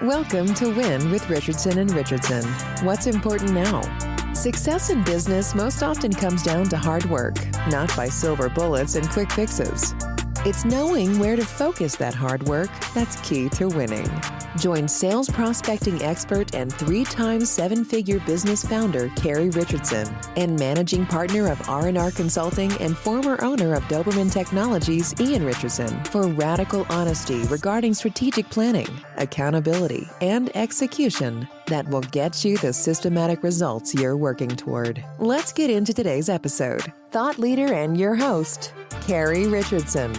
Welcome to Win with Richardson and Richardson. What's important now? Success in business most often comes down to hard work, not by silver bullets and quick fixes. It's knowing where to focus that hard work that's key to winning. Join sales prospecting expert and 3-time seven-figure business founder Carrie Richardson and managing partner of R&R Consulting and former owner of Doberman Technologies, Ian Richardson, for radical honesty regarding strategic planning, accountability, and execution that will get you the systematic results you're working toward. Let's get into today's episode. Thought leader and your host, Carrie Richardson.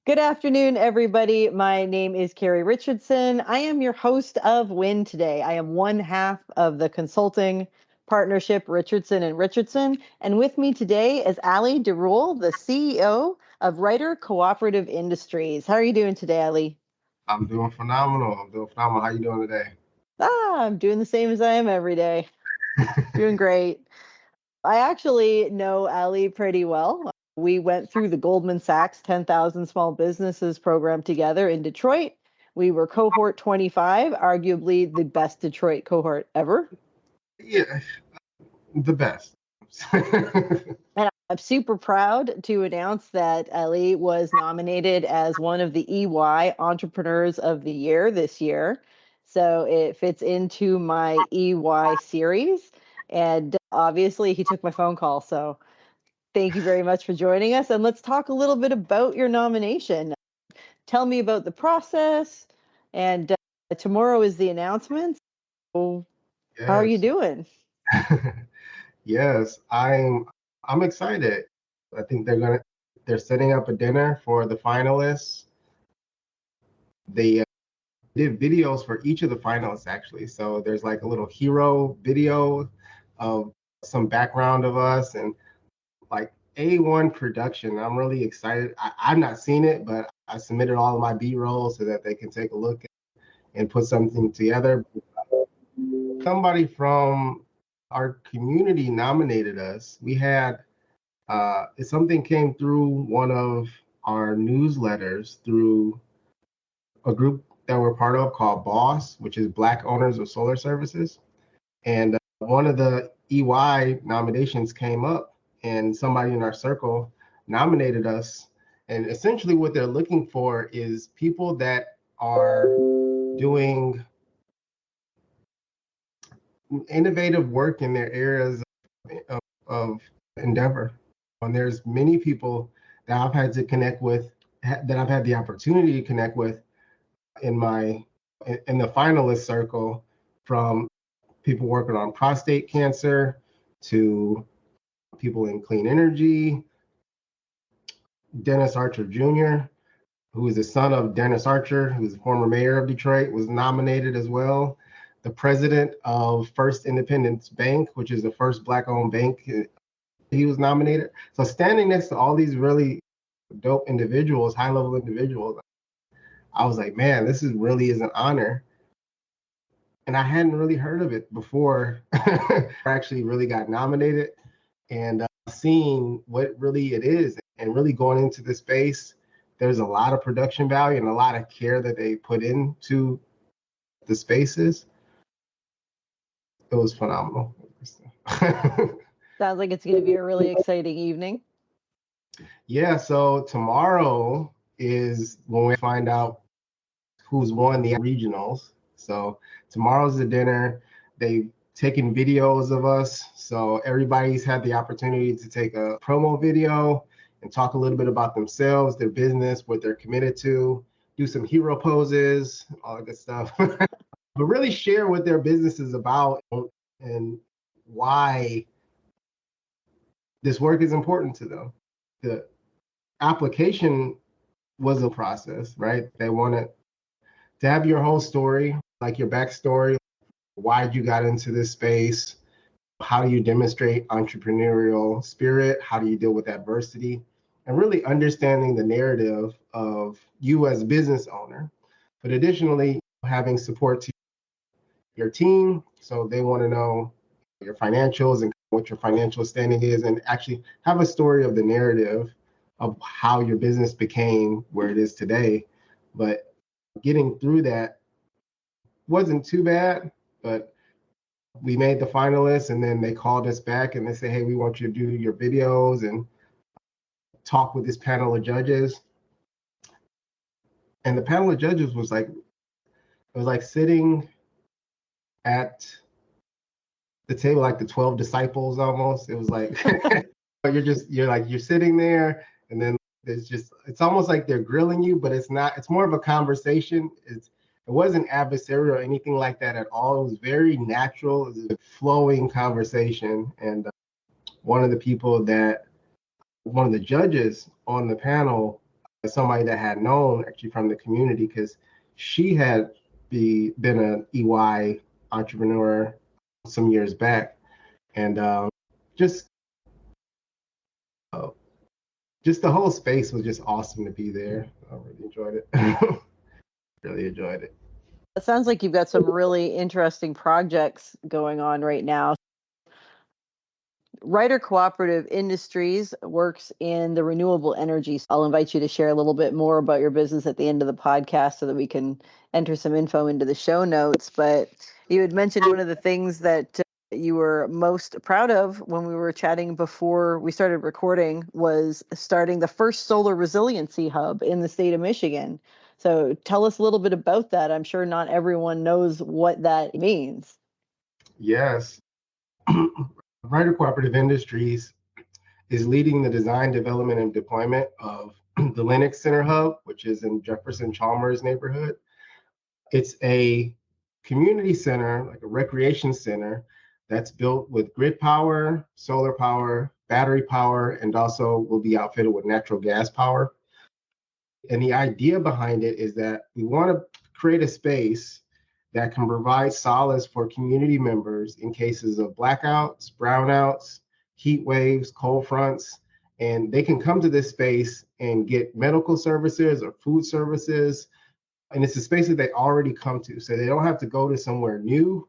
Good afternoon, everybody. My name is Carrie Richardson. I am your host of Win today. I am one half of the consulting partnership Richardson and Richardson. And with me today is Dirul, the CEO of Ryter Cooperative Industries. How are you doing today, Ali? I'm doing phenomenal. How you doing today? I'm doing the same as I am every day. Doing great. I actually know Ali pretty well. We went through the Goldman Sachs 10,000 Small Businesses program together in Detroit. We were cohort 25, arguably the best Detroit cohort ever. Yeah, the best. And I'm super proud to announce that Ali was nominated as one of the EY Entrepreneurs of the Year this year. So it fits into my EY series. And obviously, he took my phone call. So thank you very much for joining us. And let's talk a little bit about your nomination. Tell me about the process. And tomorrow is the announcement. So Yes. How are you doing? Yes, I'm excited. I think they're setting up a dinner for the finalists. They did videos for each of the finalists, actually. So there's like a little hero video of some background of us and like A1 production. I'm really excited. I've not seen it, but I submitted all of my B-rolls so that they can take a look and put something together. Somebody from our community nominated us. We had something came through one of our newsletters through a group that we're part of called BOSS, which is Black Owners of Solar Services. And one of the EY nominations came up and somebody in our circle nominated us. And essentially what they're looking for is people that are doing innovative work in their areas of endeavor. And there's many people that I've had to connect with, that I've had the opportunity to connect with in the finalist circle, from people working on prostate cancer to people in clean energy. Dennis Archer Jr., who is the son of Dennis Archer, who's the former mayor of Detroit, was nominated as well. The president of First Independence Bank, which is the first Black-owned bank, he was nominated. So standing next to all these really dope individuals, high-level individuals, I was like, man, this really is an honor. And I hadn't really heard of it before I actually really got nominated, and seeing what really it is and really going into the space. There's a lot of production value and a lot of care that they put into the spaces. It was phenomenal. Sounds like it's going to be a really exciting evening. Yeah, so tomorrow is when we find out who's won the regionals. So tomorrow's the dinner. They've taken videos of us. So everybody's had the opportunity to take a promo video and talk a little bit about themselves, their business, what they're committed to, do some hero poses, all that good stuff. But really share what their business is about and why this work is important to them. The application was a process, right? They wanted to have your whole story, like your backstory, why you got into this space, how do you demonstrate entrepreneurial spirit, how do you deal with adversity, and really understanding the narrative of you as a business owner. But additionally, having support to your team. So they want to know your financials and what your financial standing is, and actually have a story of the narrative of how your business became where it is today. But getting through that wasn't too bad, but we made the finalists, and then they called us back and they said, hey, we want you to do your videos and talk with this panel of judges. And the panel of judges was like, it was like sitting at the table like the 12 disciples almost. It was like you're sitting there, and then it's almost like they're grilling you, but it's not. It's more of a conversation. It wasn't adversarial or anything like that at all. It was very natural. It was a flowing conversation. And one of the judges on the panel, somebody that had known actually from the community, because she had been an EY entrepreneur some years back, and just the whole space was just awesome to be there. I really enjoyed it. Really enjoyed it. It sounds like you've got some really interesting projects going on right now. Ryter Cooperative Industries works in the renewable energy. I'll invite you to share a little bit more about your business at the end of the podcast so that we can enter some info into the show notes. But you had mentioned one of the things that you were most proud of when we were chatting before we started recording was starting the first solar resiliency hub in the state of Michigan. So tell us a little bit about that. I'm sure not everyone knows what that means. Yes. Ryter Cooperative Industries is leading the design, development, and deployment of the Linux Center Hub, which is in Jefferson Chalmers neighborhood. It's a community center, like a recreation center, that's built with grid power, solar power, battery power, and also will be outfitted with natural gas power. And the idea behind it is that we want to create a space that can provide solace for community members in cases of blackouts, brownouts, heat waves, cold fronts, and they can come to this space and get medical services or food services. And it's a space that they already come to, so they don't have to go to somewhere new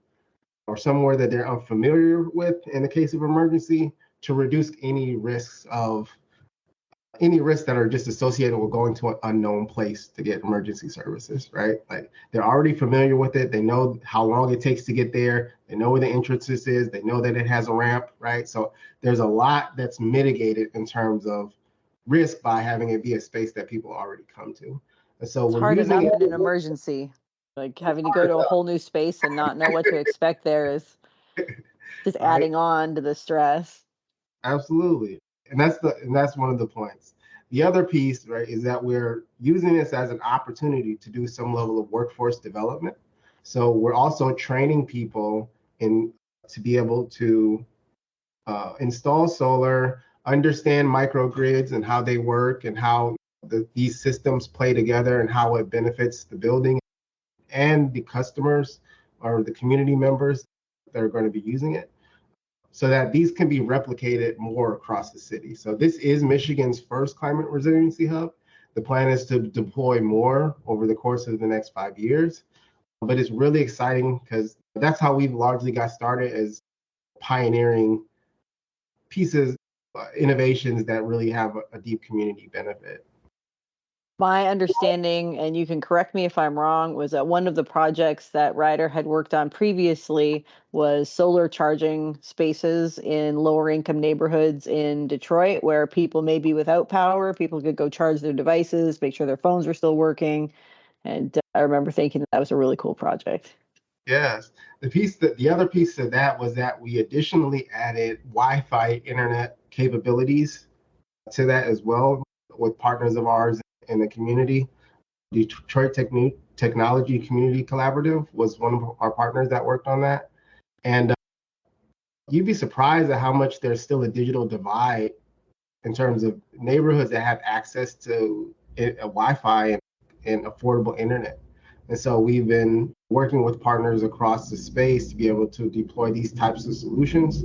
or somewhere that they're unfamiliar with in the case of emergency, to reduce any risks that are just associated with going to an unknown place to get emergency services, right? Like they're already familiar with it. They know how long it takes to get there. They know where the entrances is. They know that it has a ramp, right? So there's a lot that's mitigated in terms of risk by having it be a space that people already come to. And so It's hard enough in an emergency, like having to go to a whole new space and not know what to expect there is just adding on to the stress. Absolutely. And that's one of the points. The other piece, right, is that we're using this as an opportunity to do some level of workforce development. So we're also training people to be able to install solar, understand microgrids and how they work and how these systems play together and how it benefits the building and the customers or the community members that are going to be using it, so that these can be replicated more across the city. So this is Michigan's first climate resiliency hub. The plan is to deploy more over the course of the next 5 years. But it's really exciting because that's how we largely got started, as pioneering pieces, innovations that really have a deep community benefit. My understanding, and you can correct me if I'm wrong, was that one of the projects that Ryter had worked on previously was solar charging spaces in lower income neighborhoods in Detroit, where people may be without power, people could go charge their devices, make sure their phones are still working. And I remember thinking that was a really cool project. Yes. The other piece of that was that we additionally added Wi-Fi internet capabilities to that as well, with partners of ours in the community. Detroit Technology Community Collaborative was one of our partners that worked on that. And you'd be surprised at how much there's still a digital divide in terms of neighborhoods that have access to Wi-Fi and affordable internet. And so we've been working with partners across the space to be able to deploy these types of solutions.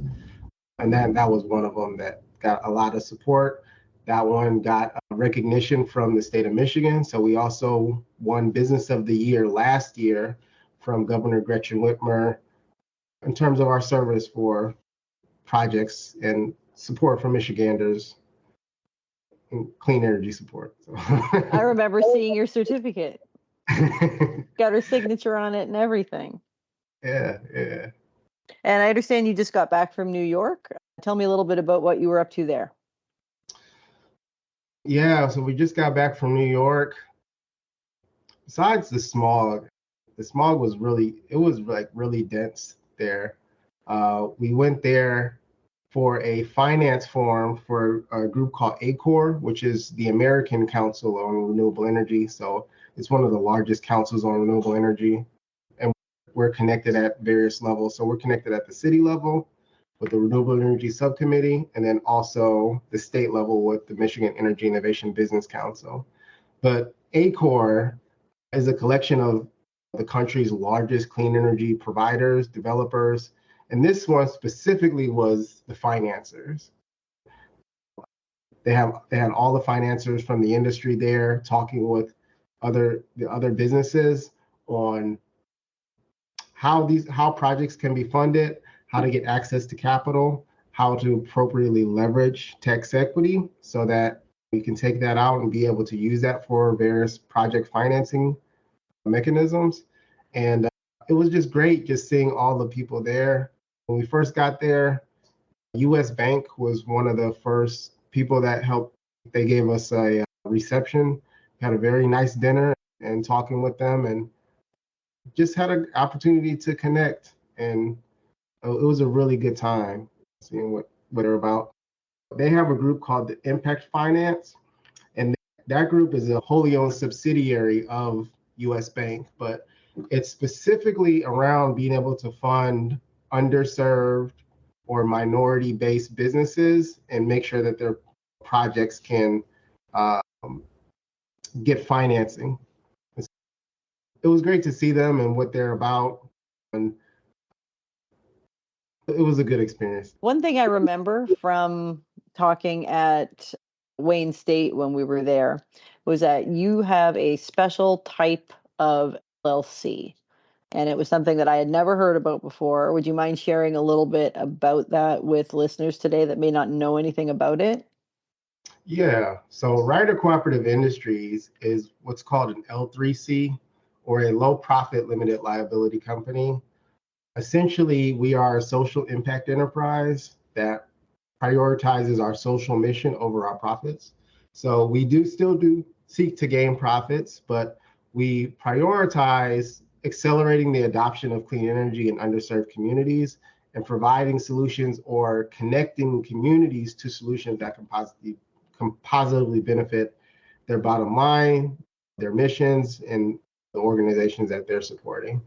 And that was one of them that got a lot of support. That one got recognition from the state of Michigan. So we also won Business of the Year last year from Governor Gretchen Whitmer in terms of our service for projects and support for Michiganders and clean energy support. So. I remember seeing your certificate. Got her signature on it and everything. Yeah, yeah. And I understand you just got back from New York. Tell me a little bit about what you were up to there. Yeah, so we just got back from New York. Besides the smog was really dense there. We went there for a finance forum for a group called ACOR, which is the American Council on Renewable Energy. So it's one of the largest councils on renewable energy. And we're connected at various levels. So we're connected at the city level with the Renewable Energy Subcommittee, and then also the state level with the Michigan Energy Innovation Business Council. But ACOR is a collection of the country's largest clean energy providers, developers, and this one specifically was the financiers. They had all the financiers from the industry there talking with the other businesses on how projects can be funded, how to get access to capital, how to appropriately leverage tax equity so that we can take that out and be able to use that for various project financing mechanisms. And it was just great just seeing all the people there. When we first got there, US Bank was one of the first people that helped. They gave us a reception, had a very nice dinner and talking with them, and just had an opportunity to connect. And it was a really good time seeing what they're about. They have a group called the Impact Finance, and that group is a wholly owned subsidiary of US Bank, but it's specifically around being able to fund underserved or minority-based businesses and make sure that their projects can get financing. It was great to see them and what they're about, and it was a good experience. One thing I remember from talking at Wayne State when we were there was that you have a special type of LLC. And it was something that I had never heard about before. Would you mind sharing a little bit about that with listeners today that may not know anything about it? Yeah, so Ryter Cooperative Industries is what's called an L3C, or a low profit limited liability company. Essentially, we are a social impact enterprise that prioritizes our social mission over our profits. So we still seek to gain profits, but we prioritize accelerating the adoption of clean energy in underserved communities and providing solutions or connecting communities to solutions that can positively benefit their bottom line, their missions, and the organizations that they're supporting.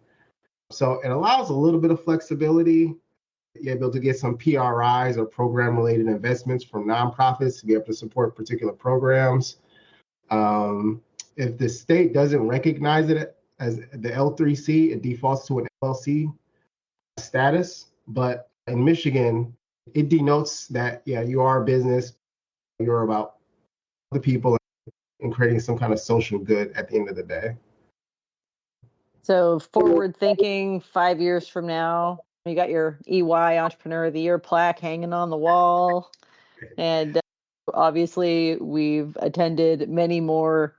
So it allows a little bit of flexibility. You're able to get some PRIs or program-related investments from nonprofits to be able to support particular programs. If the state doesn't recognize it as the L3C, it defaults to an LLC status. But in Michigan, it denotes that, yeah, you are a business, you're about the people and creating some kind of social good at the end of the day. So forward thinking, 5 years from now, you got your EY Entrepreneur of the Year plaque hanging on the wall. And obviously we've attended many more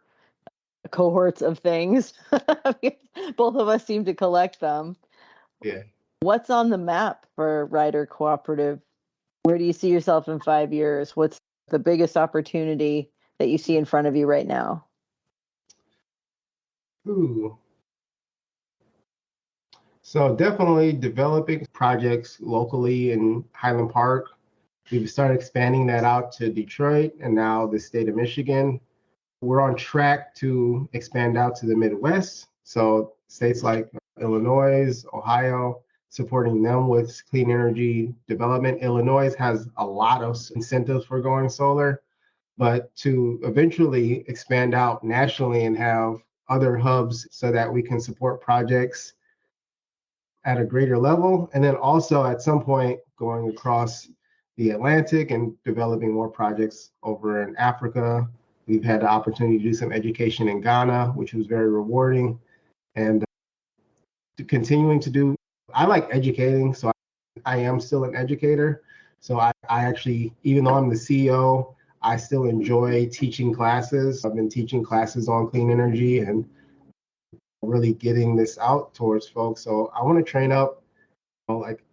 cohorts of things. Both of us seem to collect them. Yeah. What's on the map for Ryter Cooperative? Where do you see yourself in 5 years? What's the biggest opportunity that you see in front of you right now? Ooh. So definitely developing projects locally in Highland Park. We've started expanding that out to Detroit and now the state of Michigan. We're on track to expand out to the Midwest. So states like Illinois, Ohio, supporting them with clean energy development. Illinois has a lot of incentives for going solar, but to eventually expand out nationally and have other hubs so that we can support projects at a greater level. And then also at some point going across the Atlantic and developing more projects over in Africa. We've had the opportunity to do some education in Ghana, which was very rewarding, and continuing to do I like educating, so I am still an educator. So I actually, even though I'm the CEO, I still enjoy teaching classes. I've been teaching classes on clean energy and really getting this out towards folks. So I want to train up, like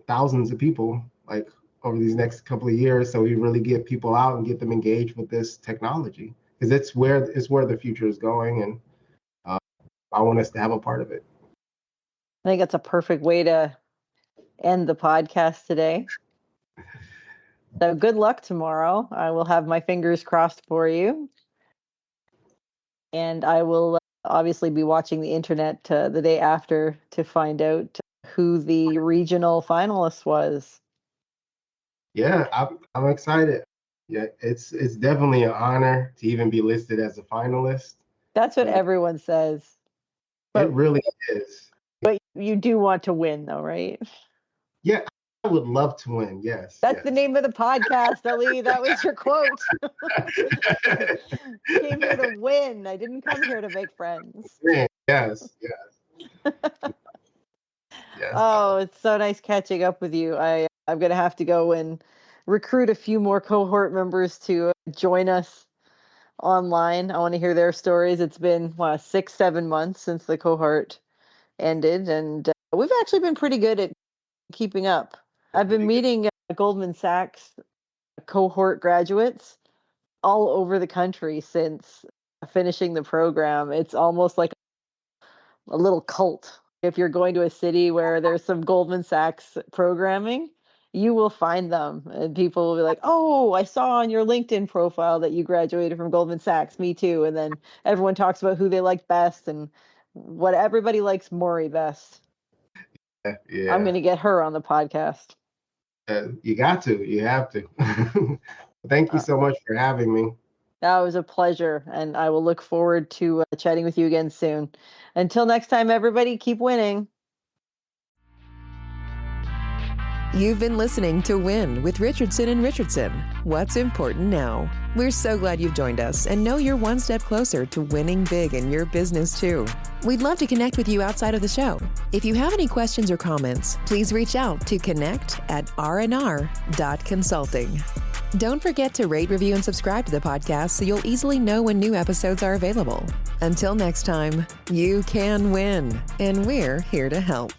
thousands of people, like over these next couple of years. So we really get people out and get them engaged with this technology, because it's where the future is going, and I want us to have a part of it. I think that's a perfect way to end the podcast today. So good luck tomorrow. I will have my fingers crossed for you. And I will obviously be watching the internet the day after to find out who the regional finalist was. Yeah, I'm excited. Yeah, it's definitely an honor to even be listed as a finalist. That's what everyone says. It really is. But you do want to win, though, right? Yeah, I would love to win. Yes. That's the name of the podcast, Ali. That was your quote. Came here to win. I didn't come here to make friends. Yes. Yes. Oh, it's so nice catching up with you. I'm going to have to go and recruit a few more cohort members to join us online. I want to hear their stories. It's been 6-7 months since the cohort ended, and we've actually been pretty good at keeping up. I've been meeting Goldman Sachs cohort graduates all over the country since finishing the program. It's almost like a little cult. If you're going to a city where there's some Goldman Sachs programming, you will find them, and people will be like, "Oh, I saw on your LinkedIn profile that you graduated from Goldman Sachs. Me too." And then everyone talks about who they like best and what everybody likes Maury best. Yeah. I'm going to get her on the podcast. You got to. You have to. Thank you so much for having me. That was a pleasure, and I will look forward to chatting with you again soon. Until next time, everybody, keep winning. You've been listening to Win with Richardson and Richardson. What's important now? We're so glad you've joined us and know you're one step closer to winning big in your business too. We'd love to connect with you outside of the show. If you have any questions or comments, please reach out to connect@rnr.consulting. Don't forget to rate, review, and subscribe to the podcast so you'll easily know when new episodes are available. Until next time, you can win, and we're here to help.